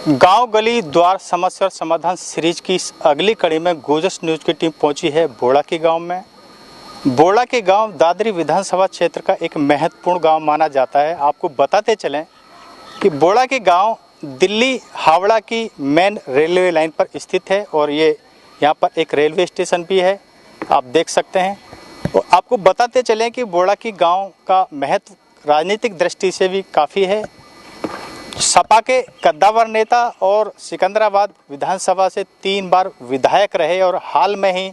गांव गली द्वार समस्या और समाधान सीरीज की इस अगली कड़ी में गोजस न्यूज की टीम पहुंची है बोड़ा के गांव में। बोड़ा के गांव दादरी विधानसभा क्षेत्र का एक महत्वपूर्ण गांव माना जाता है। आपको बताते चलें कि बोड़ा के गांव दिल्ली हावड़ा की मेन रेलवे लाइन पर स्थित है और ये यहाँ पर एक रेलवे स्टेशन भी है, आप देख सकते हैं। और आपको बताते चलें कि बोड़ा के गांव का महत्व राजनीतिक दृष्टि से भी काफ़ी है। सपा के कद्दावर नेता और सिकंदराबाद विधानसभा से 3 बार विधायक रहे और हाल में ही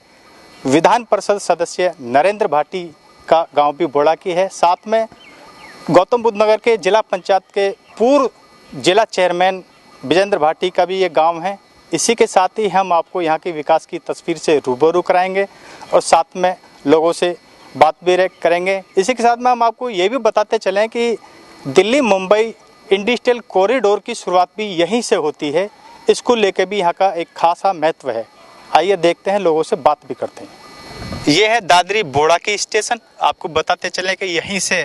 विधान परिषद सदस्य नरेंद्र भाटी का गांव भी बोड़ा की है। साथ में गौतम बुद्ध नगर के जिला पंचायत के पूर्व जिला चेयरमैन विजेंद्र भाटी का भी ये गांव है। इसी के साथ ही हम आपको यहाँ के विकास की तस्वीर से रूबरू कराएंगे और साथ में लोगों से बात भी करेंगे। इसी के साथ में हम आपको ये भी बताते चलें कि दिल्ली मुंबई इंडस्ट्रियल कॉरिडोर की शुरुआत भी यहीं से होती है। इसको लेकर भी यहाँ का एक खासा महत्व है। आइए देखते हैं, लोगों से बात भी करते हैं। ये है दादरी बोड़ा की स्टेशन। आपको बताते चलें कि यहीं से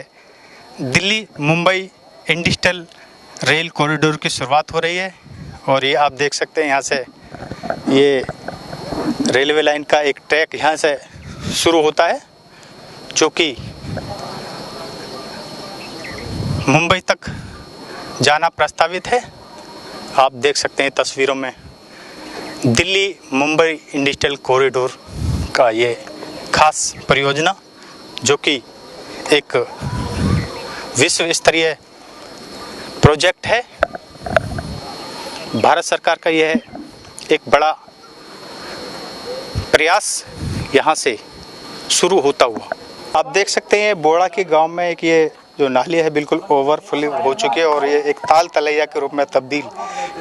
Delhi Mumbai industrial rail corridor की शुरुआत हो रही है और ये आप देख सकते हैं यहाँ से ये रेलवे लाइन का एक ट्रैक यहाँ से शुरू होता है जो कि मुंबई तक जाना प्रस्तावित है। आप देख सकते हैं तस्वीरों में दिल्ली मुंबई इंडस्ट्रियल कॉरिडोर का ये खास परियोजना जो कि एक विश्व स्तरीय प्रोजेक्ट है। भारत सरकार का यह एक बड़ा प्रयास यहाँ से शुरू होता हुआ। आप देख सकते हैं बोड़ा के गांव में एक ये जो नाली है बिल्कुल ओवरफ्लो हो चुकी है और ये एक ताल तलैया के रूप में तब्दील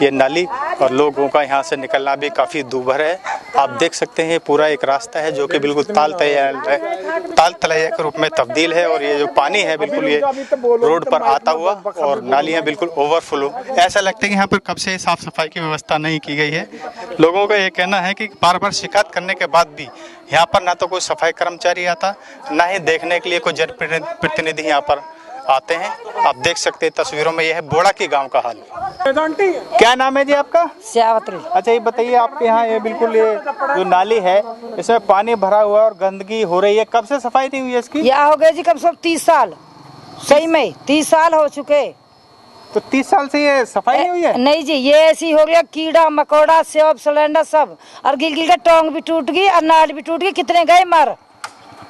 ये नाली और लोगों का यहाँ से निकलना भी काफ़ी दूभर है। आप देख सकते हैं पूरा एक रास्ता है जो कि बिल्कुल ताल तलैया के रूप में तब्दील है और ये जो पानी है बिल्कुल ये रोड पर आता हुआ और नालियाँ बिल्कुल ओवरफ्लो। ऐसा लगता है कि यहाँ पर कब से साफ सफाई की व्यवस्था नहीं की गई है। लोगों का ये कहना है कि बार बार शिकायत करने के बाद भी यहाँ पर ना तो कोई सफाई कर्मचारी आता, ना ही देखने के लिए कोई जनप्रतिनिधि यहाँ पर आते हैं। आप देख सकते हैं तस्वीरों में, यह है बोड़ा के गांव का हाल। क्या नाम है जी आपका? श्यावत्री। अच्छा, ये बताइए आपके यहाँ ये बिल्कुल ये जो नाली है इसमें पानी भरा हुआ और गंदगी हो रही है, कब से सफाई नहीं हुई है इसकी? यह हो गए जी कम से कम 30 साल। सही में 30 साल हो चुके। तो 30 साल से ये सफाई नहीं हुई है? नहीं जी, ये ऐसी हो गया कीड़ा मकोड़ा सेब सिलेंडर सब और गिल गिल के टोंग भी टूट गई और नाल भी टूट गई। कितने गए मर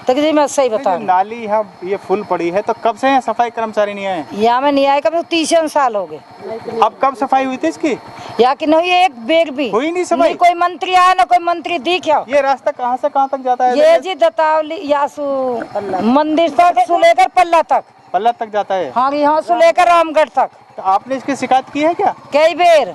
तक जी, मैं सही बता। नाली यहाँ ये फुल पड़ी है तो कब से सफाई कर्मचारी नहीं आए? यहाँ में नहीं आए कब 30 साल हो गए। अब कब सफाई हुई थी इसकी? यहाँ की नहीं, एक बेग भी हुई नहीं सफाई। कोई मंत्री आया ना कोई मंत्री दिखा। ये रास्ता कहाँ से कहाँ तक जाता है? ये जी दतावली यासु मंदिर तक से लेकर पल्ला तक जाता है। हाँ, यहाँ से लेकर रामगढ़ तक। तो आपने इसकी शिकायत की है क्या? कई बेर।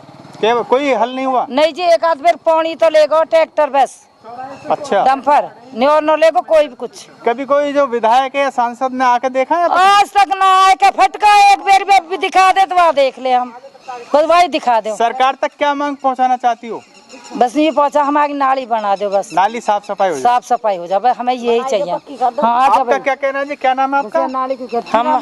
कोई हल नहीं हुआ? नहीं जी, एक आध बेर पानी तो ले गो ट्रैक्टर बस। अच्छा, डंपर न्योर ले को कोई भी कुछ। कभी कोई जो विधायक है सांसद ने आके देखा है? आज तक ना आए के फटका एक बेर भी दिखा दे तो वहाँ देख ले हम, बस वही दिखा दो। सरकार तक क्या मांग पहुंचाना चाहती हो? बस ये पहुंचा हमारी नाली बना दो, बस नाली साफ सफाई हो जाए, बस हमें यही चाहिए। हाँ, आपका क्या कहना है जी? क्या नाम है आपका? नाली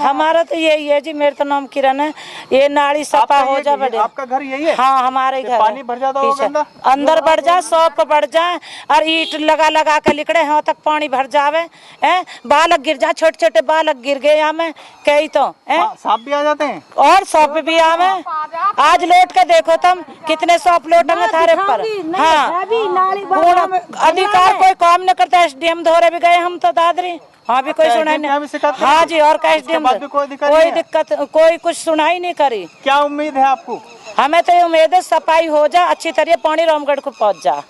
हमारा तो यही है जी, मेरा तो नाम किरण है। ये नाली सफा हो जाए बड़े। आपका घर यही है? हाँ, हमारे घर। पानी भर जाता होगा, अंदर बढ़ जाए, सौंप बढ़ जाए और ईट लगा लगा के लिकड़े यहाँ तक पानी भर जावे। बालक गिर जाए, छोटे छोटे बालक गिर गए यहाँ में कई तो सांप भी आ जाते हैं और सौंप भी आवे। आज लौट के देखो तुम कितने सौंप लौटेंगे थारे पर। हाँ, अधिकार कोई काम न करता। SDM धोरे भी गए हम तो दादरी, हाँ भी कोई सुनाई नहीं। हाँ जी, और का SDM कोई दिक्कत कोई कुछ सुनाई नहीं करी। क्या उम्मीद है आपको? हमें तो उम्मीद है सफाई हो जा, अच्छी तरह पानी रामगढ़ को पहुँच जा,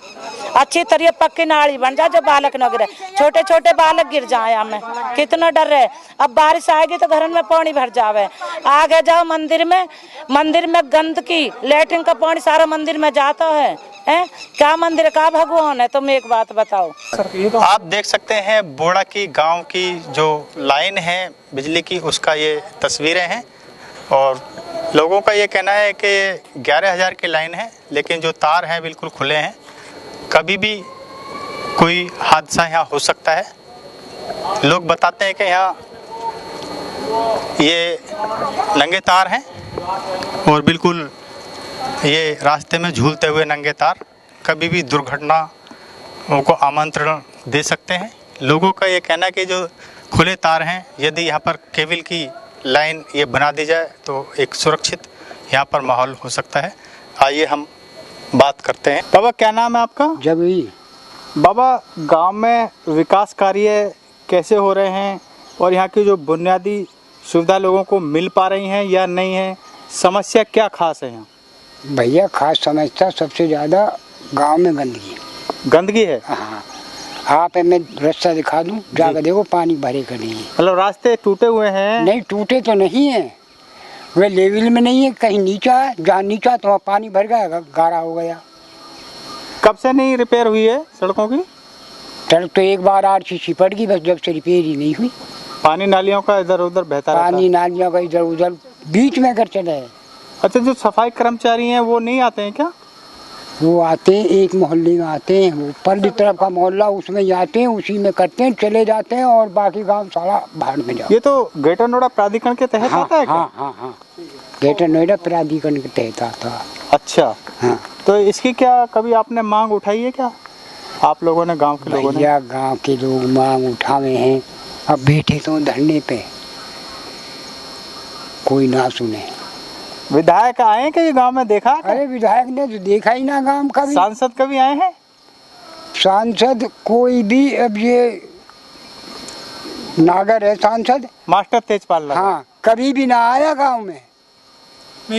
अच्छी तरह पक्की नाली बन जा जो बालक न गिरे, छोटे छोटे बालक गिर जाए। हमें कितना डर है, अब बारिश आएगी तो घर में पानी भर जावे। आगे जाओ मंदिर में गंदगी, लैट्रिन का पानी सारा मंदिर में जाता है। क्या मंदिर का भगवान है? तुम एक बात बताओ। आप देख सकते हैं बोड़ा की गांव की जो लाइन है बिजली की, उसका ये तस्वीरें हैं और लोगों का ये कहना है कि 11,000 की लाइन है, लेकिन जो तार हैं बिल्कुल खुले हैं, कभी भी कोई हादसा यहाँ हो सकता है। लोग बताते हैं कि यहाँ ये नंगे तार हैं और बिल्कुल ये रास्ते में झूलते हुए नंगे तार कभी भी दुर्घटनाओं को आमंत्रण दे सकते हैं। लोगों का ये कहना है कि जो खुले तार हैं, यदि यहाँ पर केबल की लाइन ये बना दी जाए तो एक सुरक्षित यहाँ पर माहौल हो सकता है। आइए हम बात करते हैं। बाबा, क्या नाम है आपका? जबी। बाबा, गांव में विकास कार्य कैसे हो रहे हैं और यहाँ की जो बुनियादी सुविधा लोगों को मिल पा रही हैं या नहीं है? समस्या क्या खास है यहाँ? भैया खास समस्या सबसे ज़्यादा गांव में गंदगी है। हाँ, आप मैं रास्ता दिखा दूं, जाकर देखो पानी भरे का नहीं है। मतलब रास्ते टूटे हुए हैं? नहीं, टूटे तो नहीं है, वे लेवल में नहीं है, कहीं नीचा है, जहाँ नीचा तो वहाँ पानी भर गया, गाढ़ा हो गया। कब से नहीं रिपेयर हुई है सड़कों की? सड़क तो एक बार आरसीसी पड़ गई, बस जब से रिपेयर ही नहीं हुई। पानी नालियों का इधर उधर बहता रहता है। पानी नालियों का इधर उधर बीच में कर चले है। अच्छा, जो सफाई कर्मचारी हैं वो नहीं आते हैं क्या? वो आते हैं, एक मोहल्ले में आते हैं, वो परली तरफ का मोहल्ला उसमें जाते हैं, उसी में करते हैं, चले जाते हैं और बाकी गांव सारा बाहर में जाओ। ये तो ग्रेटर नोएडा प्राधिकरण के तहत आता है क्या? हाँ, ग्रेटर नोएडा प्राधिकरण के तहत आता। अच्छा, हाँ। तो इसकी क्या कभी आपने मांग उठाई है क्या, आप लोगों ने, गांव के लोगों ने? भैया गांव के लोग मांग उठावे हैं, अब बैठे तो धरने पे, कोई ना सुने। विधायक आए हैं कभी गांव में, देखा? अरे विधायक ने तो देखा ही ना गांव का भी। सांसद कभी आए हैं? सांसद कोई भी, अब ये नागर है सांसद, मास्टर तेजपाल। हाँ, कभी भी ना आया गांव में,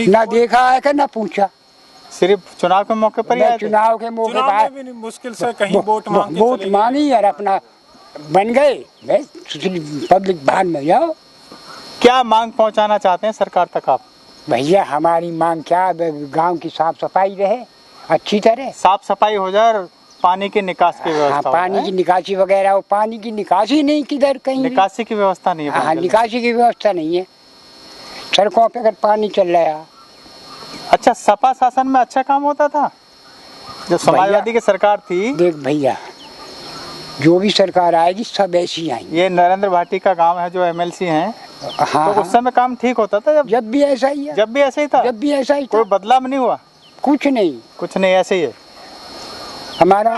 ना देखा है ना पूछा। सिर्फ चुनाव के मौके पर ही आए थे? चुनाव के मौके पर भी मुश्किल से कहीं वोट मांगी और अपना बन गए, पब्लिक बाहर में जाओ। क्या मांग पहुंचाना चाहते हैं सरकार तक आप? भैया हमारी मांग क्या, गांव की साफ सफाई रहे अच्छी तरह, साफ सफाई हो जाए और पानी की निकास की व्यवस्था। हाँ, पानी की निकासी वगैरह, पानी की निकासी नहीं किधर कहीं, निकासी की व्यवस्था नहीं है। हाँ, निकासी की व्यवस्था नहीं है, सड़कों पे अगर पानी चल रहा है। अच्छा, सपा शासन में अच्छा काम होता था जब समाजवादी की सरकार थी? देख भैया, जो भी सरकार आएगी सब ऐसी आएंगी। ये नरेंद्र भाटी का गांव है जो एमएलसी हैं, हाँ, तो उस समय काम ठीक होता था? जब भी ऐसा ही है, जब भी ऐसे ही था? जब भी ऐसा ही कोई बदलाव नहीं हुआ? कुछ नहीं, कुछ नहीं, ऐसे ही है। हमारा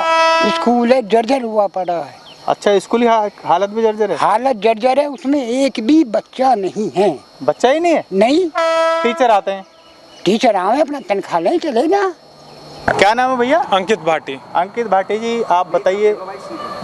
स्कूल है जर्जर हुआ पड़ा है। अच्छा, स्कूली हालत भी जर्जर है? हालत जर्जर है, उसमें एक भी बच्चा नहीं है। बच्चा ही नहीं है? नहीं। टीचर आते हैं? टीचर आवे, अपना तनख्वाह ले चले ना। क्या नाम है भैया? अंकित भाटी। अंकित भाटी जी, आप बताइए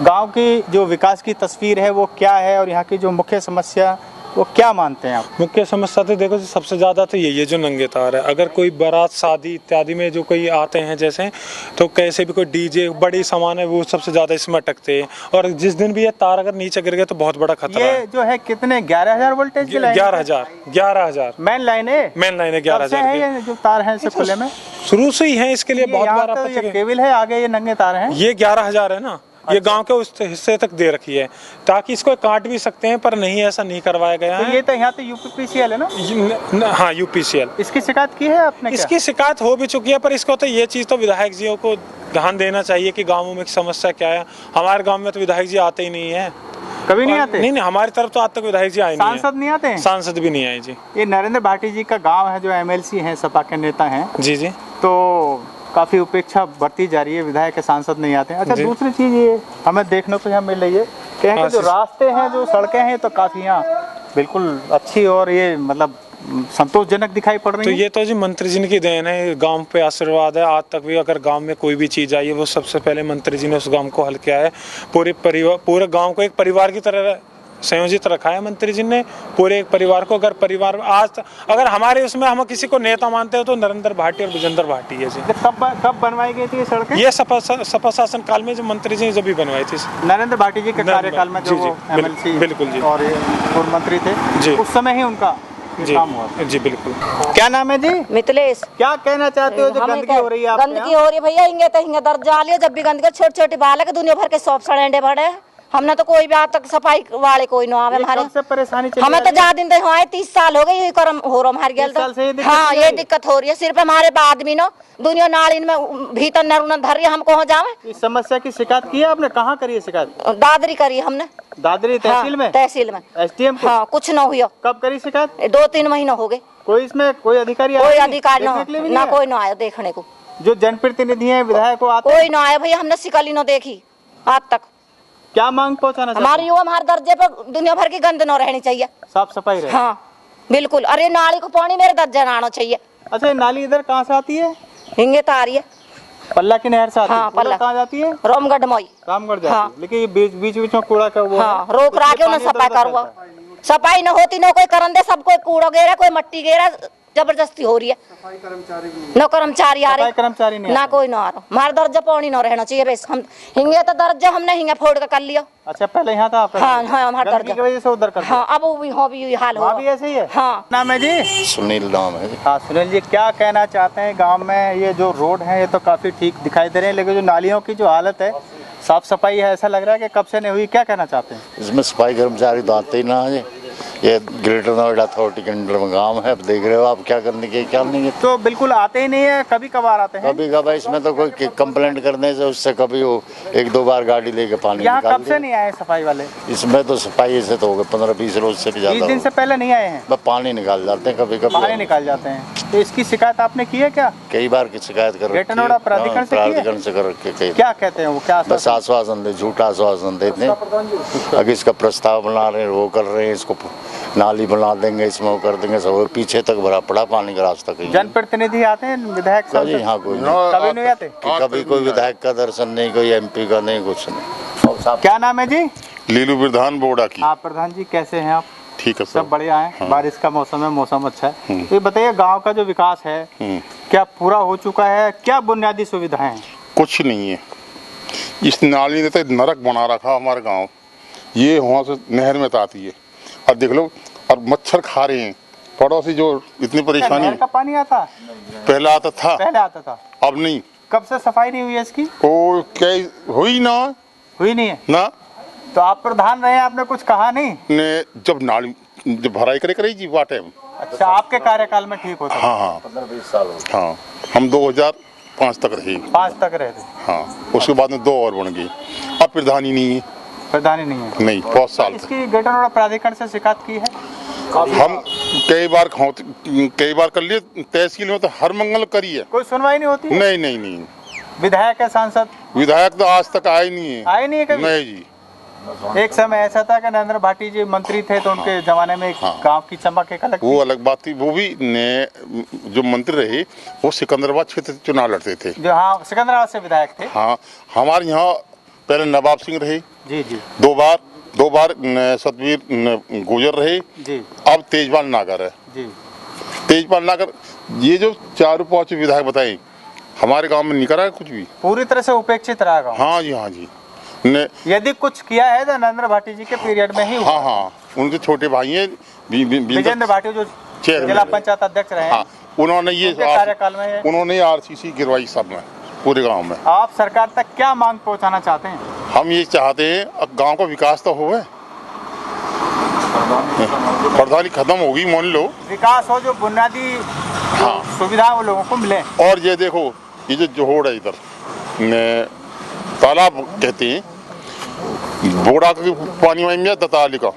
गांव की जो विकास की तस्वीर है वो क्या है और यहाँ की जो मुख्य समस्या वो क्या मानते हैं आप? मुख्य समस्या तो देखो सबसे ज़्यादा तो यही है जो नंगे तार है। अगर कोई बारात शादी इत्यादि में जो कोई आते हैं जैसे, तो कैसे भी कोई डीजे बड़ी सामान है वो सबसे ज़्यादा इसमें अटकते हैं, और जिस दिन भी ये तार अगर नीचे गिर गए तो बहुत बड़ा खतरा है। ये जो है कितने 11,000 वोल्टेज की लाइन? 11,000 मेन लाइन है? मेन लाइन है 11,000 है जो तार है इसे खुले में? शुरू से ही है, इसके लिए बहुत बार तो ये केबल है, आगे ये नंगे तार हैं। ये 11,000 है ना। ये गांव के उस हिस्से तक दे रखी है ताकि इसको काट भी सकते हैं, पर नहीं, ऐसा नहीं करवाया गया है। ये तो यहाँ तो यूपीपीसीएल है ना? हाँ, यूपीसीएल। इसकी शिकायत की है आपने? इसकी शिकायत हो भी चुकी है, पर इसको तो ये चीज़ तो विधायक जियों को ध्यान देना चाहिए कि गाँवों में समस्या क्या है। हमारे गाँव में तो विधायक जी आते ही नहीं है, कभी नहीं आते? नहीं, हमारी तरफ तो आज तक विधायक जी आए नहीं। सांसद नहीं आते हैं? सांसद भी नहीं आए जी। ये नरेंद्र भाटी जी का गाँव है जो एमएलसी हैं, सपा के नेता हैं जी जी, तो काफी उपेक्षा बढ़ती जा रही है, विधायक के सांसद नहीं आते हैं। अच्छा, दूसरी चीज ये हमें देखने को यहाँ मिल रही है कि यहाँ के जो रास्ते हैं, जो सड़कें हैं, तो काफी यहाँ बिल्कुल अच्छी और ये मतलब संतोषजनक दिखाई पड़ रही तो है। ये तो जी मंत्री जी की देन है, गांव पे आशीर्वाद है। आज तक भी अगर गांव में कोई भी चीज आई है वो सबसे पहले मंत्री जी ने उस गांव को हल किया है। पूरे गांव को एक परिवार की तरह संयोजित रखा है मंत्री जी ने, पूरे एक परिवार को। अगर परिवार आज अगर हमारे उसमें हम किसी को नेता मानते हो तो नरेंद्र भाटी और विजेंद्र भाटी है जी। कब बनवाई गई थी ये सड़कें? ये सपा शासन काल में जो मंत्री जी जब भी बनवाई थी, नरेंद्र भाटी जी के कार्यकाल में, जो वो एमएलसी बिल्कुल जी और पूर्व मंत्री थे जी, उस समय ही उनका काम हुआ जी। बिल्कुल। क्या नाम है जी? मिथिलेश। क्या कहना चाहते हो जो गंदगी हो रही है? गंदगी हो रही है भैया, हिंगे तो हिंगे दर्द जा लिया, जब भी गंदगी, छोटे छोटे बालक दुनिया भर के सौंप सड़ेंडे भरे, हमने तो कोई भी आज तक सफाई वाले कोई ना आवे हमारे। कब से परेशानी चल हमें रही तो ज्यादा दिन तो हुआ है 30 साल हो गए ये करम हो रहा हमारे गेल 30 साल से ये तो। दिक्कत हाँ हो ये रही है? दिक्कत हो रही है सिर्फ हमारे आदमी नो दुनिया नाली में भीतर नरुना धर रही है, हम कहाँ जावे। इस समस्या की शिकायत की है आपने? कहाँ करी है शिकायत? दादरी करी हमने, दादरी तहसील में? तहसील में। एसडीएम को? हाँ कुछ ना हुआ। कब करी शिकायत? 2-3 महीने हो गए। कोई इसमें कोई अधिकारी कोई आया अधिकारी देखने के लिए भी ना नहीं कोई ना आया देखने को। आया? जो जनप्रतिनिधि हैं विधायक को आते कोई ना आया भैया, हमने शिकली ना देखी आज तक। क्या मांग पहुंचाना चाहते हमारी युवा हमारे दर्जे पर दुनिया भर की गंद न रहनी चाहिए। हैं? साफ सफाई रहे। हाँ बिल्कुल। अरे नाली को पानी मेरे दर्जे ना आना चाहिए। अच्छा ये नाली इधर कहाँ से आती है? हिंगे तो आ रही है। पल्ला की नहर से आती हाँ, है? पूरा पल्ला। कहाँ जाती है? रामगढ़ मोई। रामगढ़ जाती हाँ। है। लेकिन ये बीच बीच में कूड़ा का वो हाँ है, रोक रहा के उन्हें इसलिए सफाई पानी इधर-उधर करवा। फैलता है। सफाई न होती न कोई करन दे, सब कोई कूड़ा गेरा कोई मट्टी गेरा जबरदस्ती हो रही है। न कर्मचारी आ सफाई रहे कर्मचारी नहीं ना आते। कोई ना आ रहा। हमारा दर्जा पानी न रहना चाहिए बस। हम हिंगे तो दर्जा हमने हिंगे फोड़ के कर लिया। अच्छा पहले यहाँ था आपका? हाँ हाँ हमारा गंदगी दर्जा। की वजह से उधर कर हाँ अब वो भी हो भी हाल वहाँ हो। भी ऐसे ही है? हाँ नाम है जी? सुनील नाम है। हाँ सुनील जी, क्या कहना चाहते हैं? गांव में ये जो रोड है ये तो काफी ठीक दिखाई दे रहे हैं, लेकिन जो नालियों की जो हालत है, साफ सफाई है, ऐसा लग रहा है कि कब से नहीं हुई। क्या कहना चाहते हैं? इसमें सफाई कर्मचारी तो आते ही ना है। ये ग्रेटर नोएडा अथॉरिटी के अंडर में गाँव है। अब देख रहे हो आप क्या करने के क्या नहीं। तो बिल्कुल आते ही नहीं है, कभी कभार आते हैं? कभी कभार इसमें तो कोई कंप्लेंट करने से उससे कभी वो 1-2 बार गाड़ी लेके पानी यहाँ निकाल कब से नहीं आए सफाई वाले? इसमें तो सफाई से तो हो गए 15-20 रोज से भी 20 ज्यादा दिन से पहले नहीं आए हैं? बस पानी निकाल जाते हैं कभी पानी कभी। निकाल जाते हैं। तो इसकी शिकायत आपने की है क्या? कई बार की शिकायत कर ग्रेटर नोएडा प्राधिकरण से की है? प्राधिकरण से कर रखे कई। क्या कहते हैं वो? क्या बस आश्वासन दे, झूठा आश्वासन देते हैं। अगर इसका प्रस्ताव बना रहे हैं, वो कर रहे हैं, इसको नाली बना देंगे, इसमें वो कर देंगे, सब पीछे तक भरा पड़ा पानी का रास्ता कहीं। जनप्रतिनिधि आते हैं? विधायक कभी यहाँ कोई नहीं, कभी नहीं आते? कभी कोई विधायक का दर्शन नहीं, कोई MP का नहीं, कुछ नहीं। क्या नाम है जी? लीलू प्रधान बोड़ा की। आप प्रधान जी कैसे हैं आप? ठीक है सब बढ़िया है। हाँ। बारिश का मौसम है, मौसम अच्छा है। ये बताइए गांव का जो विकास है क्या पूरा हो चुका है? क्या बुनियादी सुविधाएं हैं? कुछ नहीं है। इस नाली ने तो नरक बना रखा हमारे गांव। ये वहाँ से नहर में तो आती है और देख लो, और मच्छर खा रहे हैं पड़ोसी। जो इतनी परेशानी नहर का पानी आता? पहले आता था, पहले आता था, अब नहीं। कब से सफाई नहीं हुई है इसकी? ओ क्या हुई ना हुई नहीं है ना तो आप प्रधान रहे, आपने कुछ कहा नहीं? ने जब नाली जब भराई करे जी वाटे में। अच्छा आपके कार्यकाल में ठीक होता? हाँ हाँ 15-20 साल हो गए। हाँ, हम 2005 तक रहे। 5 तक रहे थे। हाँ, उसके बाद में 2 और बन गई। अब प्रधान ही नहीं है। प्रधान ही नहीं है? नहीं, बहुत साल तक। इसकी ग्रेटर नोएडा प्राधिकरण से शिकायत की है? हम कई बार कर लिए तहसील में, तो हर मंगल करी है। कोई सुनवाई नहीं होती है? नहीं नहीं नहीं, विधायक है, सांसद विधायक तो आज तक आए नहीं है। आए नहीं है कभी? नहीं जी। एक समय ऐसा था कि नरेंद्र भाटी जी मंत्री थे तो उनके जमाने में गांव की चमक एक अलग वो थी। अलग बात थी। वो भी जो मंत्री रहे वो सिकंदराबाद क्षेत्र से चुनाव लड़ते थे। जो हाँ सिकंदराबाद से विधायक थे। हाँ, हमारे यहाँ पहले नवाब सिंह रहे जी जी 2 बार सतवीर गुजर रहे। जी अब तेजपाल नागर है। जी। तेजपाल नागर, ये जो 4-5 विधायक बताए, हमारे गांव में नहीं करा है कुछ भी। पूरी तरह से उपेक्षित रहा गाँव। हाँ जी, हाँ जी। ने यदि कुछ किया है तो नरेंद्र भाटी जी के पीरियड में ही हुआ। हाँ हाँ, उनके छोटे भाई हैं विजेंद्र भाटी जो चेयरमैन जिला रहे। पंचायत अध्यक्ष रहे हैं। हाँ, उन्होंने ये उनके कार्यकाल में उन्होंने RCC गिरवाई सब में, पूरे गांव में। आप सरकार तक क्या मांग पहुंचाना चाहते हैं? हम ये चाहते हैं अब गांव का विकास तो होवे। प्रधानी खत्म होगी मान लो, विकास हो, जो बुनियादी हाँ, सुविधा वो लोगों को मिले। और ये देखो, ये जो जोड़ है इधर तालाब कहते हैं, बोड़ा का पानी में दताली का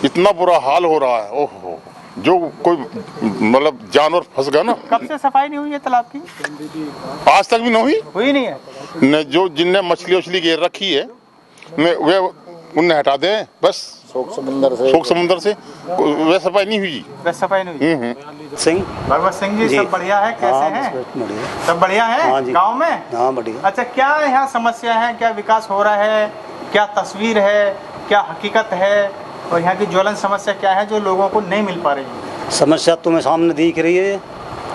इतना बुरा हाल हो रहा है। ओहो, जो कोई मतलब जानवर फंस गया ना। कब से सफाई नहीं हुई है तालाब की? आज तक भी नहीं हुई नहीं है। न जो जिनने मछली उछली घेर रखी है वे उन्हें हटा दे बस। शोक समुंदर से वे सफाई नहीं हुई। बस सफाई नहीं हुई। सिंह भगवत सिंह जी सब बढ़िया है? कैसे हाँ, हैं? बढ़िया। सब बढ़िया है हाँ जी। गांव में? हाँ बढ़िया। अच्छा क्या यहाँ समस्या है? क्या विकास हो रहा है? क्या तस्वीर है? क्या हकीकत है? और यहाँ की ज्वलन समस्या क्या है जो लोगों को नहीं मिल पा रही है? समस्या तुम्हें सामने दिख रही है,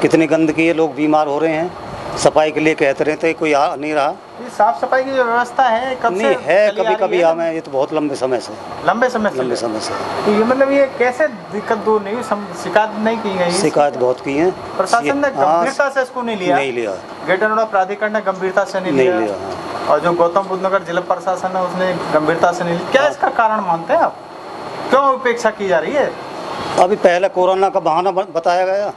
कितनी गंदगी है, लोग बीमार हो रहे हैं। सफाई के लिए कहते रहते हैं, कोई आ नहीं रहा। ये साफ सफाई की जो व्यवस्था है कब नहीं से है, चली आ कभी रही कभी है? हमें ये तो बहुत लंबे समय से लंबे समय से तो ये मतलब ये कैसे दिक्कत दूर नहीं हुई? शिकायत नहीं की गई? शिकायत बहुत की है। प्रशासन ने हाँ, गंभीरता से इसको नहीं लिया? नहीं लिया। ग्रेटर नोएडा प्राधिकरण ने गंभीरता से नहीं लिया। हाँ। और जो गौतम बुद्ध नगर जिला प्रशासन है उसने गंभीरता से नहीं ली। क्या इसका कारण मानते हैं आप, क्यों उपेक्षा की जा रही है? अभी पहले कोरोना का बहाना बताया गया,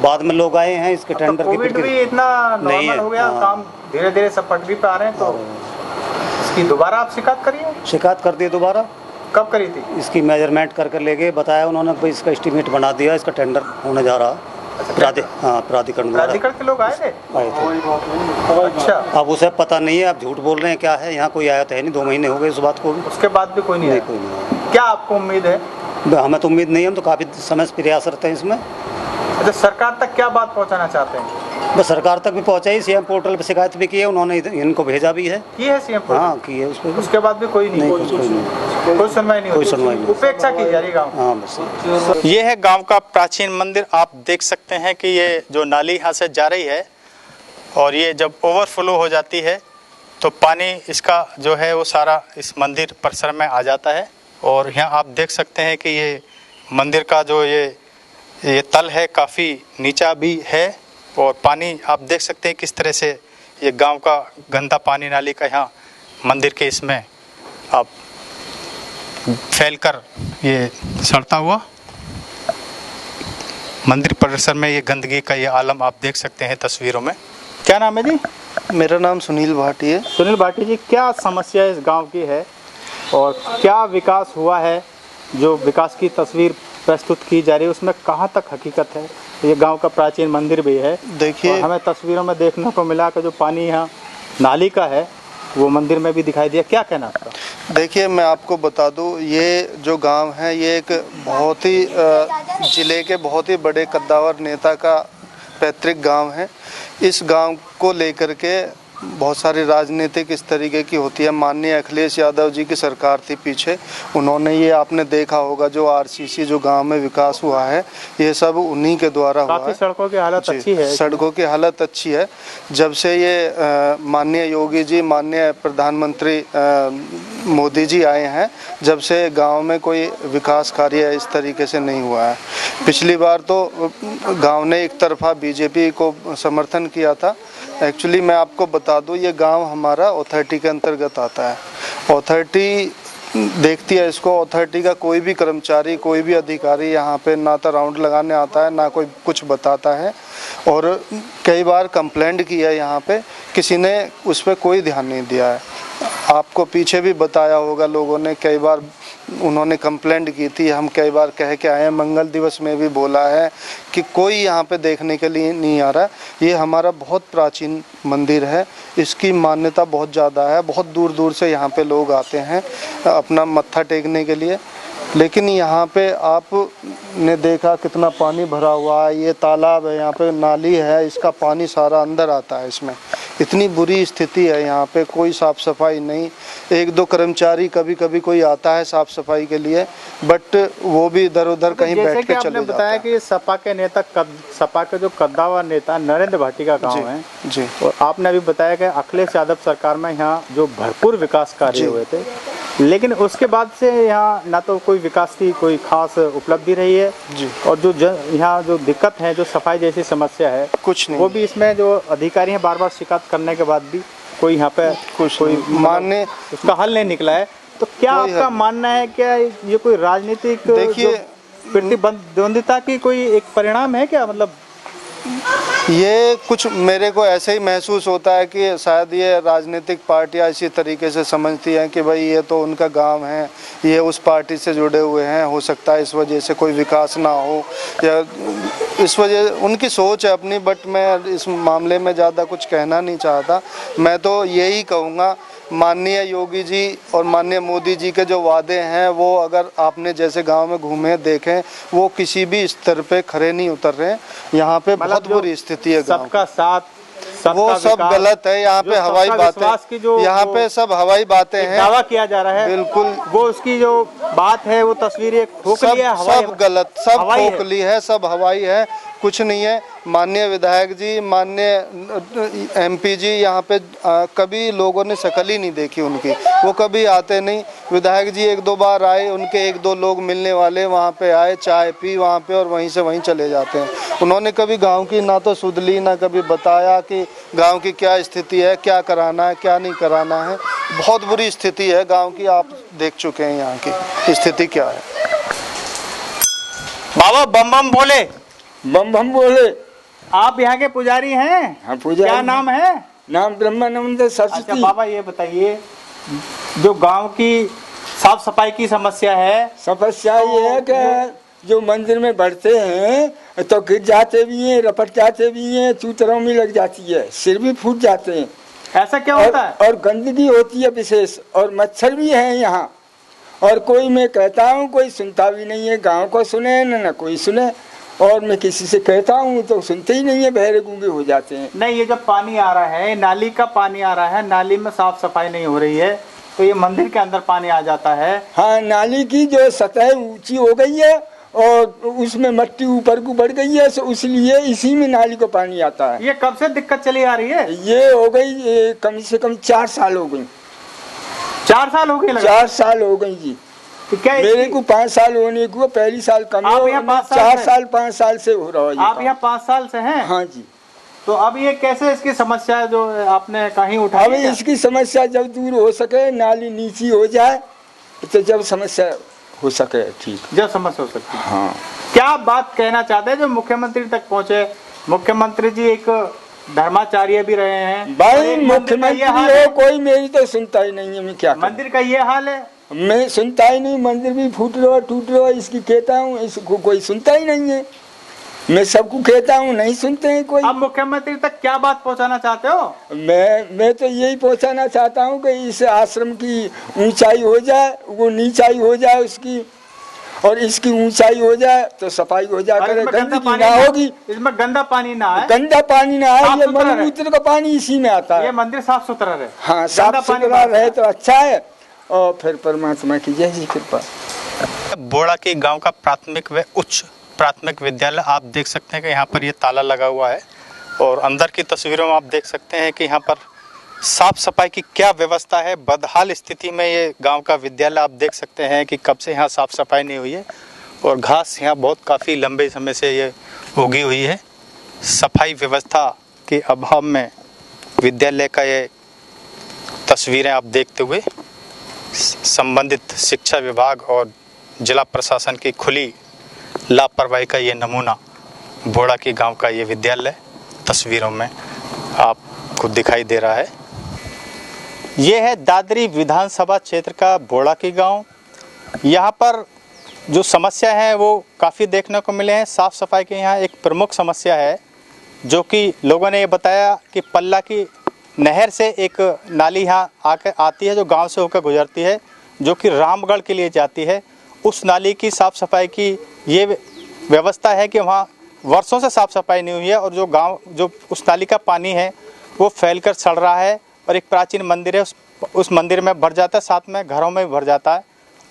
बाद में लोग आए हैं इसके टेंडर की कोविड भी इतना नॉर्मल हो गया, काम धीरे धीरे सब पटरी पे आ रहे हैं, तो इसकी दोबारा आप शिकायत करिए। शिकायत कर दी दोबारा। कब करी थी? इसकी मेजरमेंट करके ले गए, बताया उन्होंने भाई इसका एस्टीमेट बना दिया, इसका टेंडर होने जा रहा। प्राधिकरण के लोग आए थे? अच्छा, अब उसे पता नहीं है, आप झूठ बोल रहे हैं क्या है, यहाँ कोई आया तो है नहीं, 2 महीने हो गए उस बात को भी। उसके बाद भी कोई नहीं आया? कोई नहीं। क्या आपको उम्मीद है? हमें तो उम्मीद नहीं है, हम तो काफ़ी समय से प्रयास करते हैं इसमें। अच्छा, सरकार तक क्या बात पहुंचाना चाहते हैं? बस सरकार तक भी पहुंचाई, सीएम पोर्टल पर शिकायत भी की है उन्होंने, इनको भेजा भी है। की है सीएम पोर्टल? हाँ की है, उस पर उसके बाद भी कोई नहीं, कोई सुनवाई नहीं, कोई सुनवाई नहीं, उपेक्षा की जा रही गाँव। हाँ बस। ये है गांव का प्राचीन मंदिर। आप देख सकते हैं कि ये जो नाली यहाँ से जा रही है और ये जब ओवरफ्लो हो जाती है तो पानी इसका जो है वो सारा इस मंदिर परिसर में आ जाता है। और यहाँ आप देख सकते हैं कि ये मंदिर का जो ये तल है काफ़ी नीचा भी है और पानी आप देख सकते हैं किस तरह से ये गांव का गंदा पानी नाली का यहाँ मंदिर के इसमें आप फैलकर ये सड़ता हुआ मंदिर परिसर में ये गंदगी का ये आलम आप देख सकते हैं तस्वीरों में। क्या नाम है जी? मेरा नाम सुनील भाटी है। सुनील भाटी जी, क्या समस्या इस गांव की है और क्या विकास हुआ है? जो विकास की तस्वीर प्रस्तुत की जा रही है उसमें कहाँ तक हकीकत है? ये गांव का प्राचीन मंदिर भी है, देखिए हमें तस्वीरों में देखने को मिला कि जो पानी यहाँ नाली का है वो मंदिर में भी दिखाई दिया। क्या कहना आपका? देखिए मैं आपको बता दूं, ये जो गांव है ये एक बहुत ही जिले के बहुत ही बड़े कद्दावर नेता का पैतृक गांव है। इस गांव को लेकर के बहुत सारी राजनीतिक इस तरीके की होती है। माननीय अखिलेश यादव जी की सरकार थी पीछे, उन्होंने ये आपने देखा होगा जो आरसीसी जो गांव में विकास हुआ है ये सब उन्हीं के द्वारा हुआ है। सड़कों की हालत अच्छी है, सड़कों की हालत अच्छी है। जब से ये माननीय योगी जी, माननीय प्रधानमंत्री मोदी जी आए हैं, जब से गांव में कोई विकास कार्य इस तरीके से नहीं हुआ है। पिछली बार तो गांव ने एक तरफा बीजेपी को समर्थन किया था। एक्चुअली मैं आपको बता दूं, ये गांव हमारा अथॉरिटी के अंतर्गत आता है। अथॉरिटी देखती है इसको। अथॉरिटी का कोई भी कर्मचारी, कोई भी अधिकारी यहाँ पे ना तो राउंड लगाने आता है, ना कोई कुछ बताता है। और कई बार कंप्लेंट की है यहाँ पे, किसी ने उस पर कोई ध्यान नहीं दिया है। आपको पीछे भी बताया होगा, लोगों ने कई बार उन्होंने कंप्लेंट की थी, हम कई बार कह के आए हैं, मंगल दिवस में भी बोला है कि कोई यहाँ पे देखने के लिए नहीं आ रहा। ये हमारा बहुत प्राचीन मंदिर है, इसकी मान्यता बहुत ज़्यादा है। बहुत दूर दूर से यहाँ पे लोग आते हैं अपना मत्था टेकने के लिए। लेकिन यहाँ पे आपने देखा कितना पानी भरा हुआ है। ये तालाब है, यहाँ पे नाली है, इसका पानी सारा अंदर आता है इसमें। इतनी बुरी स्थिति है यहाँ पे, कोई साफ़ सफाई नहीं। 1-2 कर्मचारी कभी कभी कोई आता है साफ़ सफाई के लिए, बट वो भी इधर उधर कहीं बैठ के चले जाते हैं। आपने बताया कि सपा के नेता, सपा के जो कद्दावर नेता नरेंद्र भाटी का गाँव है जी, और आपने अभी बताया कि अखिलेश यादव सरकार में यहाँ जो भरपूर विकास कार्य हुए थे, लेकिन उसके बाद से यहाँ ना तो कोई विकास की कोई खास उपलब्धि रही है जी। और जो यहाँ जो दिक्कत है, जो सफाई जैसी समस्या है, कुछ नहीं, वो भी इसमें जो अधिकारी हैं बार बार शिकायत करने के बाद भी कोई यहाँ पे कोई मानने उसका हल नहीं निकला है। तो क्या आपका मानना है, क्या ये कोई राजनीतिक देखिए प्रतिद्वंदिता की कोई एक परिणाम है क्या? मतलब ये कुछ मेरे को ऐसे ही महसूस होता है कि शायद ये राजनीतिक पार्टियां इसी तरीके से समझती हैं कि भाई ये तो उनका गांव है, ये उस पार्टी से जुड़े हुए हैं, हो सकता है इस वजह से कोई विकास ना हो, या इस वजह उनकी सोच है अपनी। बट मैं इस मामले में ज़्यादा कुछ कहना नहीं चाहता। मैं तो यही कहूँगा, माननीय योगी जी और माननीय मोदी जी के जो वादे हैं वो अगर आपने जैसे गांव में घूमे देखें, वो किसी भी स्तर पे खरे नहीं उतर रहे। यहाँ पे बहुत बुरी स्थिति है। सबका साथ, वो सब गलत है। यहाँ पे हवाई बातें, यहाँ पे सब हवाई बातें हैं, दावा किया जा रहा है। बिल्कुल, वो उसकी जो बात है वो तस्वीरें खोखली है, सब गलत, सब खोखली है, सब हवाई है, कुछ नहीं है। माननीय विधायक जी, माननीय एमपी जी यहाँ पे कभी लोगों ने शक्ल ही नहीं देखी उनकी, वो कभी आते नहीं। विधायक जी 1-2 बार आए, उनके 1-2 लोग मिलने वाले वहाँ पे आए, चाय पी वहाँ पे और वहीं से वहीं चले जाते हैं। उन्होंने कभी गांव की ना तो सुध ली, ना कभी बताया कि गांव की क्या स्थिति है, क्या कराना है, क्या नहीं कराना है। बहुत बुरी स्थिति है गांव की, आप देख चुके हैं यहाँ की स्थिति क्या है। बाबा बम बम बोले। बम बम बोले। आप यहाँ के पुजारी हैं? हाँ पुजारी। क्या नाम है? नाम ब्रह्मानंद सरस्वती। अच्छा बाबा ये बताइए, जो गांव की साफ सफाई की समस्या है, समस्या ये है कि जो मंदिर में बढ़ते हैं तो गिर जाते भी हैं, रपट जाते भी हैं, चूतरों में लग जाती है, सिर भी फूट जाते हैं। ऐसा क्या होता है? और गंदगी होती है विशेष, और मच्छर भी है यहाँ। और कोई मैं कहता हूँ कोई सुनता भी नहीं है, गांव को सुने न कोई सुने। और मैं किसी से कहता हूँ तो सुनते ही नहीं है, बहरे गूंगे हो जाते हैं। नहीं, ये जब पानी आ रहा है, नाली का पानी आ रहा है, नाली में साफ सफाई नहीं हो रही है तो ये मंदिर के अंदर पानी आ जाता है। हाँ, नाली की जो सतह ऊंची हो गई है और उसमें मिट्टी ऊपर को बढ़ गई है, तो इसलिए इसी में नाली को पानी आता है। ये कब से दिक्कत चली आ रही है? ये हो गई कम से कम 4 साल हो गई। 4 साल हो गए? 4 साल हो गई जी। तो क्या मेरे को 5 साल होने को, पहली साल कम आप हो, यहाँ 4 साल 5 साल से हो रहा है। आप यहाँ 5 साल से हैं? हाँ जी। तो अब ये कैसे इसकी समस्या जो आपने कहीं उठाई? अब इसकी समस्या जब दूर हो सके, नाली नीची हो जाए तो जब समस्या हो सके ठीक, जब समस्या हो सकती है। हाँ। क्या बात कहना चाहते हैं जो मुख्यमंत्री तक पहुँचे? मुख्यमंत्री जी एक धर्माचार्य भी रहे हैं भाई, मुख्यमंत्री हो कोई मेरी तो सुनता ही नहीं है। मैं क्या करूं? मंदिर का ये हाल है, मैं सुनता ही नहीं। मंदिर भी फूट रहा टूट रहा, इसकी कहता हूँ, इसको कोई सुनता ही नहीं है। मैं सबको कहता हूँ, नहीं सुनते हैं कोई। अब मुख्यमंत्री तक क्या बात पहुंचाना चाहते हो? मैं तो यही पहुंचाना चाहता हूँ कि इस आश्रम की ऊंचाई हो जाए, वो नीचाई हो जाए उसकी, और इसकी ऊंचाई हो जाए तो सफाई हो जाए, गंदगी ना होगी, इसमें गंदा पानी ना आए। गंदा पानी ना आए, ये मलमूत्र का पानी इसी में आता है। ये मंदिर साफ सुथरा रहे। हाँ, साफ सुथरा रहे तो अच्छा है, और फिर परमात्मा की जय जी कृपा। बोड़ा के गांव का प्राथमिक व उच्च प्राथमिक विद्यालय आप देख सकते हैं कि यहाँ पर ये ताला लगा हुआ है, और अंदर की तस्वीरों में आप देख सकते हैं कि यहाँ पर साफ सफाई की क्या व्यवस्था है। बदहाल स्थिति में ये गांव का विद्यालय आप देख सकते हैं कि कब से यहाँ साफ सफाई नहीं हुई है, और घास यहाँ बहुत काफ़ी लंबे समय से ये उगी हुई है। सफाई व्यवस्था के अभाव में विद्यालय का ये तस्वीरें आप देखते हुए संबंधित शिक्षा विभाग और जिला प्रशासन की खुली लापरवाही का ये नमूना बोड़ा के गांव का ये विद्यालय तस्वीरों में आपको दिखाई दे रहा है। ये है दादरी विधानसभा क्षेत्र का बोड़ा की गांव। यहाँ पर जो समस्या है वो काफ़ी देखने को मिले हैं। साफ़ सफाई की यहाँ एक प्रमुख समस्या है, जो कि लोगों ने ये बताया कि पल्ला की नहर से एक नाली यहाँ आकर आती है, जो गांव से होकर गुजरती है, जो कि रामगढ़ के लिए जाती है। उस नाली की साफ़ सफाई की ये व्यवस्था है कि वहाँ वर्षों से साफ़ सफाई नहीं हुई है, और जो उस नाली का पानी है वो फैलकर सड़ रहा है, और एक प्राचीन मंदिर है उस मंदिर में भर जाता है, साथ में घरों में भी भर जाता है।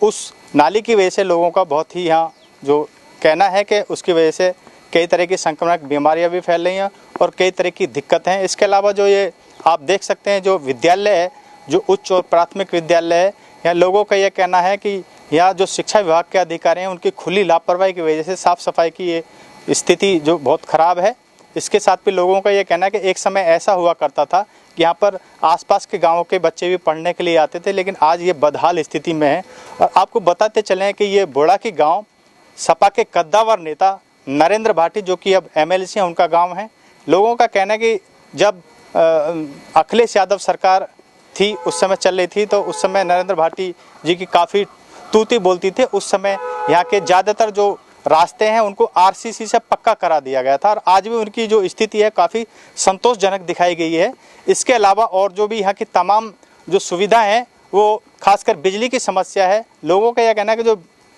उस नाली की वजह से लोगों का बहुत ही यहाँ जो कहना है कि उसकी वजह से कई तरह की संक्रामक बीमारियाँ भी फैल रही हैं और कई तरह की दिक्कतें हैं। इसके अलावा जो ये आप देख सकते हैं जो विद्यालय है, जो उच्च और प्राथमिक विद्यालय है, यहाँ लोगों का ये कहना है कि यहाँ जो शिक्षा विभाग के अधिकारी हैं उनकी खुली लापरवाही की वजह से साफ़ सफाई की ये स्थिति जो बहुत ख़राब है। इसके साथ भी लोगों का ये कहना है कि एक समय ऐसा हुआ करता था कि यहाँ पर आसपास के गांवों के बच्चे भी पढ़ने के लिए आते थे, लेकिन आज ये बदहाल स्थिति में है। और आपको बताते चलें कि ये बोड़ा की गांव सपा के कद्दावर नेता नरेंद्र भाटी, जो कि अब MLC हैं, उनका गांव है। लोगों का कहना है कि जब अखिलेश यादव सरकार थी, उस समय चल रही थी, तो उस समय नरेंद्र भाटी जी की काफ़ी तूती बोलती थी। उस समय यहाँ के ज़्यादातर जो रास्ते हैं उनको RCC से पक्का करा दिया गया था, और आज भी उनकी जो स्थिति है काफ़ी संतोषजनक दिखाई गई है। इसके अलावा और जो भी यहाँ की तमाम जो सुविधाएं हैं, वो खासकर बिजली की समस्या है। लोगों का यह कहना है कि जो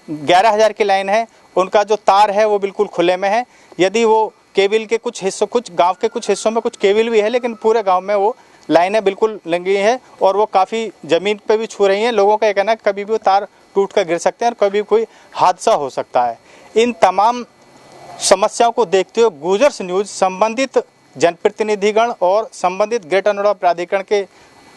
11,000 की लाइन है, उनका जो तार है वो बिल्कुल खुले में है। यदि वो केबल के कुछ हिस्सों, कुछ गांव के कुछ हिस्सों में कुछ केबल भी है, लेकिन पूरे गांव में वो लाइनें बिल्कुल लगी हैं और वो काफ़ी ज़मीन पे भी छू रही हैं। लोगों का यह कहना है कभी भी वो तार टूट कर गिर सकते हैं और कभी कोई हादसा हो सकता है। इन तमाम समस्याओं को देखते हुए गुजर्स न्यूज़ संबंधित जनप्रतिनिधिगण और संबंधित ग्रेटर नोएडा प्राधिकरण के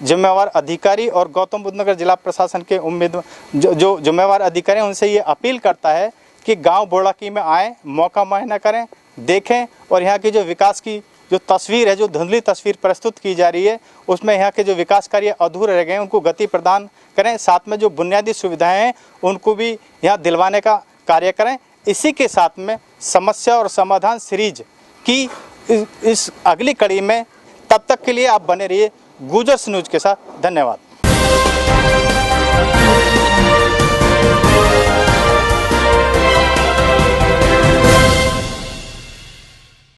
जिम्मेवार अधिकारी और गौतम बुद्ध नगर जिला प्रशासन के उम्मीदवार जो जिम्मेवार अधिकारी हैं उनसे ये अपील करता है कि गांव बोड़ाकी में आएँ, मौका मुआयना करें, देखें और यहाँ की जो विकास की जो तस्वीर है, जो धुंधली तस्वीर प्रस्तुत की जा रही है, उसमें यहाँ के जो विकास कार्य अधूरे रह गए हैं उनको गति प्रदान करें। साथ में जो बुनियादी सुविधाएं हैं उनको भी यहाँ दिलवाने का कार्य करें। इसी के साथ में समस्या और समाधान सीरीज की इस अगली कड़ी में, तब तक के लिए आप बने रहिए गुजर्स न्यूज के साथ। धन्यवाद।